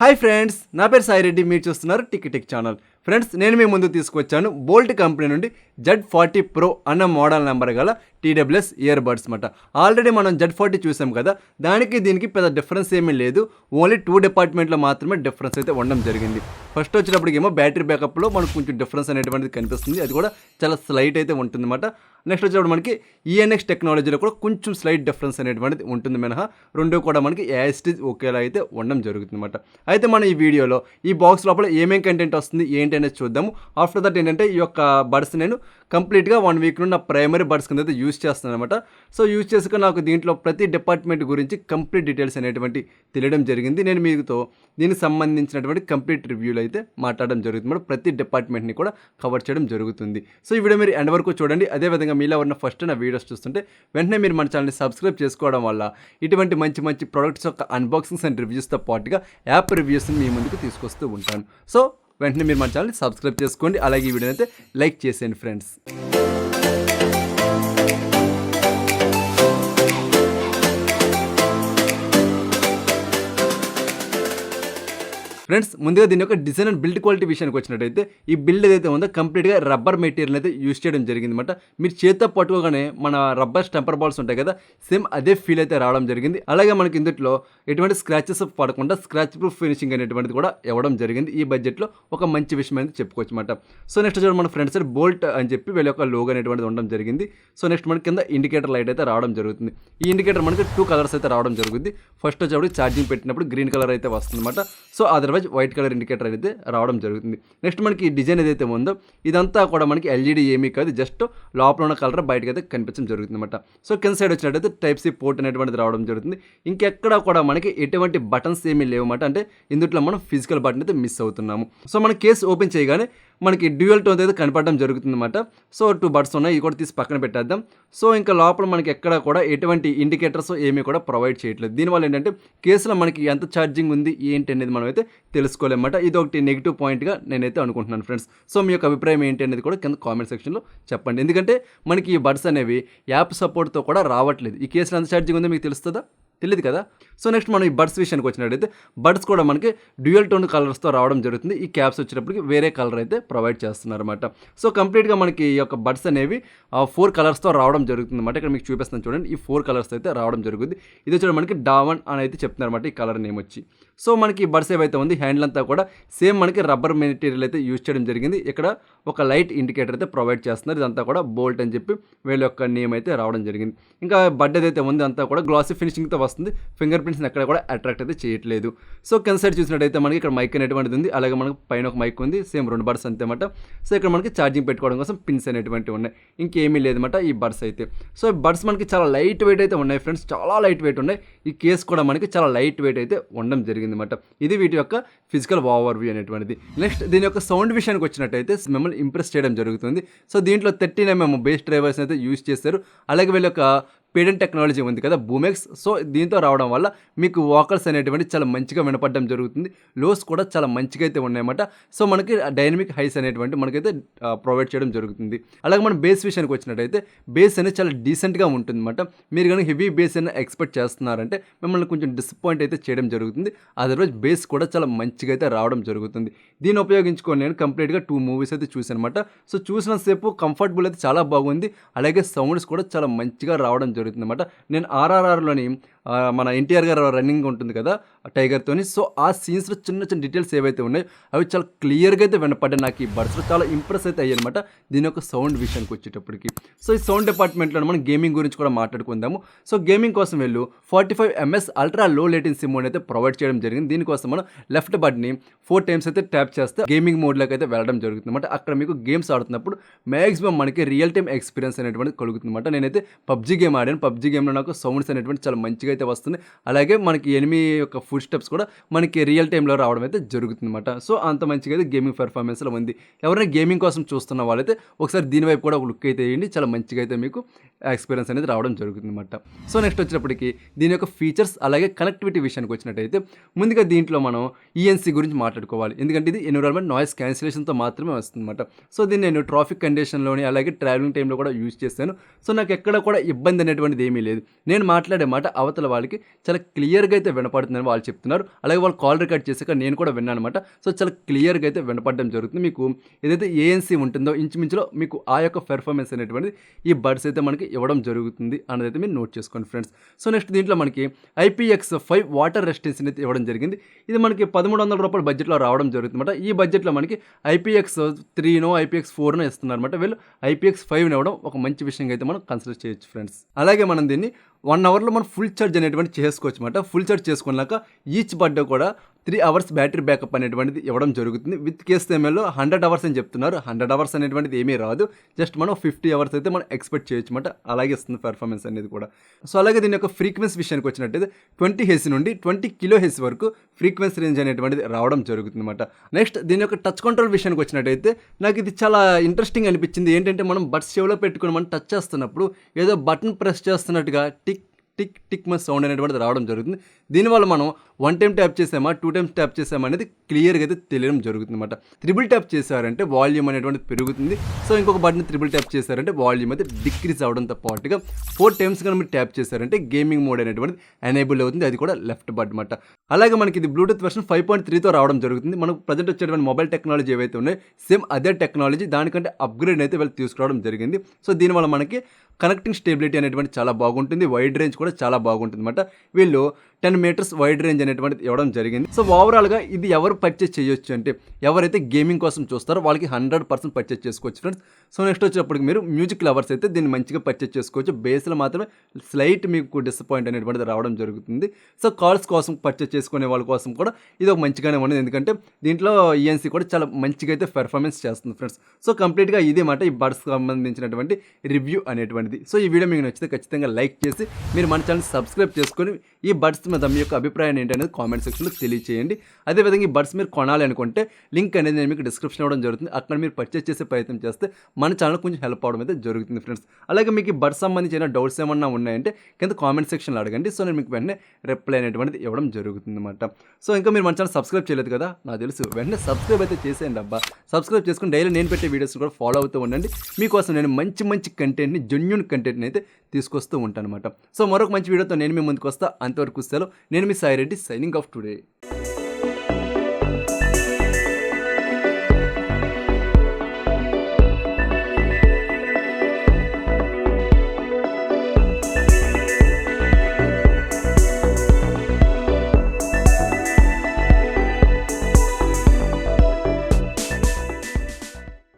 Hi friends, నా పేరు సాయి రెడ్డి. మీరు చూస్తున్నారు టిక్ ఛానల్. ఫ్రెండ్స్, నేను మీ ముందు తీసుకొచ్చాను బోల్ట్ కంపెనీ నుండి Z40 Pro అన్న మోడల్ నెంబర్ గల TWS ఇయర్ బడ్స్ మాట. ఆల్రెడీ మనం Z40 చూసాం కదా, దానికి దీనికి పెద్ద డిఫరెన్స్ ఏమీ లేదు. ఓన్లీ 2 డిపార్ట్మెంట్లో మాత్రమే డిఫరెన్స్ అయితే ఉండడం జరిగింది. ఫస్ట్ వచ్చేటప్పటికేమో బ్యాటరీ బ్యాకప్లో మనకు కొంచెం డిఫరెన్స్ అనేటువంటిది కనిపిస్తుంది. అది కూడా చాలా స్లైట్ అయితే ఉంటుంది అన్నమాట. నెక్స్ట్ వచ్చేటప్పుడు మనకి ENX టెక్నాలజీలో కూడా కొంచెం స్లైట్ డిఫరెన్స్ అనేటువంటిది ఉంటుంది మినహా రెండు కూడా మనకి యాస్టిజ్ ఒకేలా అయితే ఉండడం జరుగుతుంది అన్నమాట. అయితే మనం ఈ వీడియోలో ఈ బాక్స్ లోపల ఏమేం కంటెంట్ వస్తుంది ఏంటి అనేది చూద్దాము. ఆఫ్టర్ దట్ ఏంటంటే ఈ యొక్క బడ్స్ నేను కంప్లీట్గా 1 వీక్ నుండి నా ప్రైమరీ బడ్స్ కింద అయితే యూజ్ చేస్తున్నాను అనమాట. సో యూజ్ చేసుకుని నాకు దీంట్లో ప్రతి డిపార్ట్మెంట్ గురించి కంప్లీట్ డీటెయిల్స్ అనేటువంటి తెలియడం జరిగింది. నేను మీతో దీనికి సంబంధించినటువంటి కంప్లీట్ రివ్యూలు అయితే మాట్లాడడం జరుగుతుంది మేడం. ప్రతి డిపార్ట్మెంట్ని కూడా కవర్ చేయడం జరుగుతుంది. సో ఈ వీడియో మీరు ఎండ్ వరకు చూడండి. అదేవిధంగా మీలో ఎవరైనా ఫస్ట్ నా వీడియోస్ చూస్తుంటే వెంటనే మీరు మన ఛానల్ని సబ్స్క్రైబ్ చేసుకోవడం వల్ల ఇటువంటి మంచి మంచి ప్రొడక్ట్స్ యొక్క అన్బాక్సింగ్స్ అండ్ రివ్యూస్తో పాటుగా యాప్ రివ్యూస్ని మీ ముందుకు తీసుకొస్తూ ఉంటాను. సో వెంటనే మీరు మన ఛానల్ని సబ్స్క్రైబ్ చేసుకోండి. అలాగే ఈ వీడియోని అయితే లైక్ చేసేయండి ఫ్రెండ్స్. ఫ్రెండ్స్, ముందుగా దీని యొక్క డిజైన్ అండ్ బిల్డ్ క్వాలిటీ విషయానికి వచ్చినట్టయితే ఈ బిల్డ్ ఏదైతే ఉందో కంప్లీట్గా రబ్బర్ మెటీరియల్ అయితే యూజ్ చేయడం జరిగింది అనమాట. మీరు చేత్తో పట్టుకోగానే మన రబ్బర్ స్టంపర్ బాల్స్ ఉంటాయి కదా, సేమ్ అదే ఫీల్ అయితే రావడం జరిగింది. అలాగే మనకి ఇందులో ఎటువంటి స్క్రాచెస్ పడకుండా స్క్రాచ్ ప్రూఫ్ ఫినిషింగ్ అనేటువంటిది కూడా ఇవ్వడం జరిగింది. ఈ బడ్జెట్లో ఒక మంచి విషయం అనేది చెప్పుకోవచ్చు అనమాట. సో నెక్స్ట్ చూడండి, మన ఫ్రంట్ సైడ్ బోల్ట్ అని చెప్పి వీళ్ళ యొక్క లోగో అనేటువంటిది ఉండడం జరిగింది. సో నెక్స్ట్ మనకి కింద ఇండికేటర్ లైట్ అయితే రావడం జరుగుతుంది. ఈ ఇండికేటర్ మనకి 2 కలర్స్ అయితే రావడం జరుగుతుంది. ఫస్ట్ వచ్చేప్పుడు ఛార్జింగ్ పెట్టినప్పుడు గ్రీన్ కలర్ అయితే వస్తుంది అనమాట. So otherwise white colour indicator అయితే రావడం జరుగుతుంది. నెక్స్ట్ మనకి డిజైన్ ఏదైతే ఉందో ఇదంతా కూడా మనకి ఎల్ఈడి ఏమీ కాదు, జస్ట్ లోపల ఉన్న కలర్ బయటకు అయితే కనిపించడం జరుగుతుంది అనమాట. సో కింద సైడ్ వచ్చినట్టయితే టైప్ సి పోర్ట్ అనేటువంటిది రావడం జరుగుతుంది. ఇంకెక్కడ కూడా మనకి ఎటువంటి బటన్స్ ఏమీ లేవు అన్నమాట. అంటే ఇందులో మనం ఫిజికల్ బటన్ అయితే మిస్ అవుతున్నాము. సో మన కేసు ఓపెన్ చేయగానే మనకి డ్యూయల్ టోన్ అయితే కనపడడం జరుగుతుంది అనమాట. సో 2 బడ్స్ ఉన్నాయి, ఇవి కూడా తీసి పక్కన పెట్టేద్దాం. సో ఇంకా లోపల మనకి ఎక్కడ కూడా ఎటువంటి ఇండికేటర్స్ ఏమీ కూడా ప్రొవైడ్ చేయట్లేదు. దీనివల్ల ఏంటంటే కేసులో మనకి ఎంత ఛార్జింగ్ ఉంది ఏంటి అనేది మనం అయితే తెలుసుకోలేమన్నమాట. ఇది ఒకటి నెగిటివ్ పాయింట్గా నేనైతే అనుకుంటున్నాను ఫ్రెండ్స్. సో మీ యొక్క అభిప్రాయం ఏంటి అనేది కూడా కింద కామెంట్ సెక్షన్లో చెప్పండి. ఎందుకంటే మనకి ఈ బడ్స్ అనేవి యాప్ సపోర్ట్తో కూడా రావట్లేదు. ఈ కేసులో ఎంత ఛార్జింగ్ ఉందో మీకు తెలుస్తుందా? తెలియదు కదా. సో నెక్స్ట్ మనం ఈ బడ్స్ విషయానికి వచ్చినట్టయితే బడ్స్ కూడా మనకి డ్యూయల్ టోన్ కలర్స్తో రావడం జరుగుతుంది. ఈ క్యాప్స్ వచ్చేటప్పటికి వేరే కలర్ అయితే ప్రొవైడ్ చేస్తున్నారు అనమాట. సో కంప్లీట్గా మనకి ఈ యొక్క బడ్స్ అనేవి 4 కలర్స్తో రావడం జరుగుతుంది అనమాట. ఇక్కడ మీకు చూపిస్తాను చూడండి, ఈ 4 కలర్స్ అయితే రావడం జరుగుతుంది. ఇది వచ్చి మనకి డావన్ అని అయితే చెప్తున్నారు అనమాట, ఈ కలర్ నేమ్ వచ్చి. సో మనకి ఈ బడ్స్ ఏవైతే ఉంది హ్యాండిల్ అంతా కూడా సేమ్ మనకి రబ్బర్ మెటీరియల్ అయితే యూజ్ చేయడం జరిగింది. ఇక్కడ ఒక లైట్ ఇండికేటర్ అయితే ప్రొవైడ్ చేస్తున్నారు. ఇదంతా కూడా బోల్ట్ అని చెప్పి వీళ్ళ యొక్క నేమ్ అయితే రావడం జరిగింది. ఇంకా బడ్ ఏదైతే ఉంది అంతా కూడా గ్లాసీ ఫినిషింగ్తో వస్తుంది. ఫింగర్ ప్రింట్స్ని ఎక్కడ కూడా అట్రాక్ట్ అయితే చేయట్లేదు. సో కింద సైడ్ చూసినట్టయితే మనకి ఇక్కడ మైక్ అనేటువంటిది ఉంది. అలాగే మనకు పైన ఒక మైక్ ఉంది, సేమ్ 2 బడ్స్ అంతేమాట. సో ఇక్కడ మనకి ఛార్జింగ్ పెట్టుకోవడం కోసం పిన్స్ అనేటువంటివి ఉన్నాయి. ఇంకేమీ లేదన్నమాట ఈ బడ్స్ అయితే. సో ఈ బడ్స్ మనకి చాలా లైట్ వెయిట్ అయితే ఉన్నాయి ఫ్రెండ్స్, చాలా లైట్ వెయిట్ ఉన్నాయి. ఈ కేస్ కూడా మనకి చాలా లైట్ వెయిట్ అయితే ఉండడం జరిగింది అనమాట. ఇది వీటి యొక్క ఫిజికల్ ఓవర్వ్యూ అనేటువంటిది. నెక్స్ట్ దీని యొక్క సౌండ్ విషయానికి వచ్చినట్టయితే మిమ్మల్ని ఇంప్రెస్ చేయడం జరుగుతుంది. సో దీంట్లో 13mm బేస్ డ్రైవర్స్ అయితే యూజ్ చేస్తారు. అలాగే వీళ్ళ యొక్క పేడెంట్ టెక్నాలజీ ఉంది కదా బూమెక్స్. సో దీంతో రావడం వల్ల మీకు వాకల్స్ అనేటువంటి చాలా మంచిగా వినపడడం జరుగుతుంది. లోస్ కూడా చాలా మంచిగా అయితే ఉన్నాయన్నమాట. సో మనకి డైనమిక్ హైస్ అనేటువంటి మనకైతే ప్రొవైడ్ చేయడం జరుగుతుంది. అలాగే మనం బేస్ విషయానికి వచ్చినట్టయితే బేస్ అనేది చాలా డీసెంట్గా ఉంటుంది అనమాట. మీరు కనుక హెవీ బేస్ అయినా ఎక్స్పెక్ట్ చేస్తున్నారంటే మిమ్మల్ని కొంచెం డిసప్పాయింట్ అయితే చేయడం జరుగుతుంది. అదర్వైజ్ బేస్ కూడా చాలా మంచిగా అయితే రావడం జరుగుతుంది. దీన్ని ఉపయోగించుకొని నేను కంప్లీట్గా 2 మూవీస్ అయితే చూసాను అనమాట. సో చూసినంతసేపు కంఫర్టబుల్ అయితే చాలా బాగుంది. అలాగే సౌండ్స్ కూడా చాలా మంచిగా రావడం జరుగుతుంది అనమాట. నేను RRRలోని మన ఎన్టీఆర్ గారు రన్నింగ్ ఉంటుంది కదా టైగర్తోని. సో ఆ సీన్స్లో చిన్న చిన్న డీటెయిల్స్ ఏవైతే ఉన్నాయో అవి చాలా క్లియర్గా అయితే వినపడ్డాయి. నాకు ఈ బడ్స్లో చాలా ఇంప్రెస్ అయితే అయ్యానమాట దీని యొక్క సౌండ్ విషయానికి వచ్చేటప్పటికి. సో ఈ సౌండ్ డిపార్ట్మెంట్లో మనం గేమింగ్ గురించి కూడా మాట్లాడుకుందాము. సో గేమింగ్ కోసం వెళ్ళు 45ms ultra low latency mode అయితే ప్రొవైడ్ చేయడం జరిగింది. దీనికోసం మనం లెఫ్ట్ బటన్ని 4 టైమ్స్ అయితే ట్యాప్ చేస్తే గేమింగ్ మోడ్లోకి అయితే వెళ్ళడం జరుగుతుంది అనమాట. అక్కడ మీకు గేమ్స్ ఆడుతున్నప్పుడు మ్యాక్సిమం మనకి రియల్ టైమ్ ఎక్స్పీరియన్స్ అనేటువంటి కలుగుతుంది అనమాట. నేనైతే పబ్జీ గేమ్ ఆడాను. పబ్జీ గేమ్లో నాకు సౌండ్స్ అనేటువంటి చాలా మంచిగా అయితే వస్తుంది. అలాగే మనకి ఎనిమి యొక్క ఫుడ్ స్టెప్స్ కూడా మనకి రియల్ టైంలో రావడం అయితే జరుగుతుంది అనమాట. సో అంత మంచిగా అయితే గేమింగ్ పెర్ఫార్మెన్స్లో ఉంది. ఎవరైనా గేమింగ్ కోసం చూస్తున్న వాళ్ళైతే ఒకసారి దీనివైపు కూడా ఒక లుక్ అయితే వేయండి. చాలా మంచిగా అయితే మీకు ఎక్స్పీరియన్స్ అనేది రావడం జరుగుతుంది అనమాట. సో నెక్స్ట్ వచ్చినప్పటికీ దీని యొక్క ఫీచర్స్ అలాగే కనెక్టివిటీ విషయానికి వచ్చినట్టయితే ముందుగా దీంట్లో మనం ENC గురించి మాట్లాడుకోవాలి. ఎందుకంటే ఇది ఎన్విరాన్మెంట్ నాయిస్ క్యాన్సిలేషన్తో మాత్రమే వస్తుంది అనమాట. సో దీన్ని నేను ట్రాఫిక్ కండిషన్లోని అలాగే ట్రావెలింగ్ టైంలో కూడా యూజ్ చేశాను. సో నాకు ఎక్కడ కూడా ఇబ్బంది అనేటువంటిది ఏమీ లేదు. నేను మాట్లాడే మాట అవతల వాళ్ళకి చాలా క్లియర్గా అయితే వినపడుతుందని వాళ్ళు చెప్తున్నారు. అలాగే వాళ్ళు కాల్ రికార్డ్ చేశాక నేను కూడా విన్నాను అనమాట. సో చాలా క్లియర్గా అయితే వినపడడం జరుగుతుంది. మీకు ఏదైతే ఏఎన్సీ ఉంటుందో ఇంచుమించులో మీకు ఆ యొక్క పెర్ఫార్మెన్స్ అనేటువంటిది ఈ బడ్స్ అయితే మనకి ఇవ్వడం జరుగుతుంది అన్నదైతే మీరు నోట్ చేసుకోండి ఫ్రెండ్స్. సో నెక్స్ట్ దీంట్లో మనకి IPX5 వాటర్ రెసిస్టెన్సీని అయితే ఇవ్వడం జరిగింది. ఇది మనకి ₹1300 బడ్జెట్లో రావడం జరుగుతుందన్నమాట. ఈ బడ్జెట్లో మనకి IPX3నో IPX4నో ఇస్తున్నారన్నమాట. వీళ్ళు IPX5 ఇవ్వడం ఒక మంచి విషయంగా అయితే మనం కన్సిడర్ చేయొచ్చు ఫ్రెండ్స్. అలాగే మనం దీన్ని 1 అవర్లో మనం ఫుల్ ఛార్జ్ అనేటువంటి చేసుకోవచ్చు అనమాట. ఫుల్ ఛార్జ్ చేసుకున్నాక ఈచ్ బడ్డ కూడా 3 అవర్స్ బ్యాటరీ బ్యాకప్ అనేటువంటిది ఇవ్వడం జరుగుతుంది. విత్ KSML 100 అవర్స్ అని చెప్తున్నారు. 100 అవర్స్ అనేటువంటిది ఏమీ రాదు. జస్ట్ మనం 50 అవర్స్ అయితే మనం ఎక్స్పెక్ట్ చేయొచ్చు అనమాట. అలాగే ఇస్తుంది పెర్ఫార్మెన్స్ అనేది కూడా. సో అలాగే దీని యొక్క ఫ్రీక్వెన్సీ విషయానికి వచ్చినట్టయితే 20 Hz నుండి 20 kHz వరకు ఫ్రీక్వెన్సీ రేంజ్ అనేటువంటిది రావడం జరుగుతుంది అనమాట. నెక్స్ట్ దీని యొక్క టచ్ కంట్రోల్ విషయానికి వచ్చినట్టయితే నాకు ఇది చాలా ఇంట్రెస్టింగ్ అనిపించింది. ఏంటంటే మనం బడ్స్ చెవిలో పెట్టుకుని మనం టచ్ చేస్తున్నప్పుడు ఏదో బటన్ ప్రెస్ చేస్తున్నట్టుగా టిక్ టిక్ టిక్ మన సౌండ్ అనేటువంటిది రావడం జరుగుతుంది. దీనివల్ల మనం 1 టైం ట్యాప్ చేసామా 2 టైమ్స్ ట్యాప్ చేసామా అనేది క్లియర్గా అయితే తెలియడం జరుగుతుంది అనమాట. 3 ట్యాప్ చేశారంటే వాల్యూమ్ అనేటువంటిది పెరుగుతుంది. సో ఇంకొక బటన్ 3 ట్యాప్ చేశారంటే వాల్యూమ్ అయితే డిక్రీజ్ అవడంతో పాటుగా 4 టైమ్స్ కానీ మీరు ట్యాప్ చేశారంటే గేమింగ్ మోడ్ అనేటువంటిది ఎనేబుల్ అవుతుంది. అది కూడా లెఫ్ట్ బటన్ అనమాట. అలాగే మనకి ఇది బ్లూటూత్ వెర్షన్ 5.3తో రావడం జరుగుతుంది. మనకు ప్రజెంట్ వచ్చేటువంటి మొబైల్ టెక్నాలజీ ఏవైతే ఉన్నాయో సేమ్ అదే టెక్నాలజీ దానికంటే అప్గ్రేడ్ అయితే వీళ్ళు తీసుకురావడం జరిగింది. సో దీనివల్ల మనకి కనెక్టింగ్ స్టేబిలిటీ అనేటువంటి చాలా బాగుంటుంది. వైడ్ రేంజ్ కూడా చాలా బాగుంటుంది అనమాట. వీళ్ళు 10 మీటర్స్ వైడ్ రేంజ్ అనేటువంటిది ఇవ్వడం జరిగింది. సో ఓవరాల్గా ఇది ఎవరు పర్చేస్ చేయొచ్చు అంటే ఎవరైతే గేమింగ్ కోసం చూస్తారో వాళ్ళకి 100% పర్చేస్ చేసుకోవచ్చు ఫ్రెండ్స్. సో నెక్స్ట్ వచ్చేటప్పటికి మీరు మ్యూజిక్ లవర్స్ అయితే దీన్ని మంచిగా పర్చేస్ చేసుకోవచ్చు. బేస్లో మాత్రమే స్లైట్ మీకు డిసప్పాయింట్ అనేటువంటిది రావడం జరుగుతుంది. సో కాల్స్ కోసం పర్చేస్ చేసుకునే వాళ్ళ కోసం కూడా ఇది ఒక మంచిగానే ఉండదు. ఎందుకంటే దీంట్లో ENC కూడా చాలా మంచిగా అయితే పెర్ఫార్మెన్స్ చేస్తుంది ఫ్రెండ్స్. సో కంప్లీట్గా ఇదే మాట ఈ బడ్స్ సంబంధించినటువంటి రివ్యూ అనేటువంటిది. సో ఈ వీడియో మీకు నచ్చితే ఖచ్చితంగా లైక్ చేసి మీరు మన ఛానల్ సబ్స్క్రైబ్ చేసుకొని ఈ బడ్స్ మీద మీ యొక్క అభిప్రాయం ఏంటనేది కామెంట్ సెక్షన్లో తెలియచేయండి. అదేవిధంగా ఈ బడ్స్ మీరు కొనాలి అనుకుంటే లింక్ అనేది నేను మీకు డిస్క్రిప్షన్ ఇవ్వడం జరుగుతుంది. అక్కడ మీరు పర్చేస్ చేసే ప్రయత్నం చేస్తే మన ఛానల్ కొంచెం హెల్ప్ అవడం అయితే జరుగుతుంది ఫ్రెండ్స్. అలాగే మీకు ఈ బడ్స్ సంబంధించిన డౌట్స్ ఏమన్నా ఉన్నాయంటే కింద కామెంట్ సెక్షన్లో అడగండి. సో నేను మీకు వెంటనే రిప్లై అనేటువంటిది ఇవ్వడం జరుగుతుంది అనమాట. సో ఇంకా మీరు మన ఛానల్ సబ్స్క్రైబ్ చేయలేదు కదా, నాకు తెలుసు, వెంటనే సబ్స్క్రైబ్ అయితే చేసేయండి అబ్బా. సబ్స్క్రైబ్ చేసుకుని డైలీ నేను పెట్టే వీడియోస్ కూడా ఫాలో అవుతూ ఉండండి. మీకోసం నేను మంచి మంచి కంటెంట్ని జెన్యూన్ కంటెంట్ని అయితే తీసుకొస్తూ ఉంటాను అనమాట. సో మరొక మంచి వీడియోతో నేను మీ ముందుకు వస్తా. అంతవరకు సెలవు. నేను మీ Sai Reddy signing off today.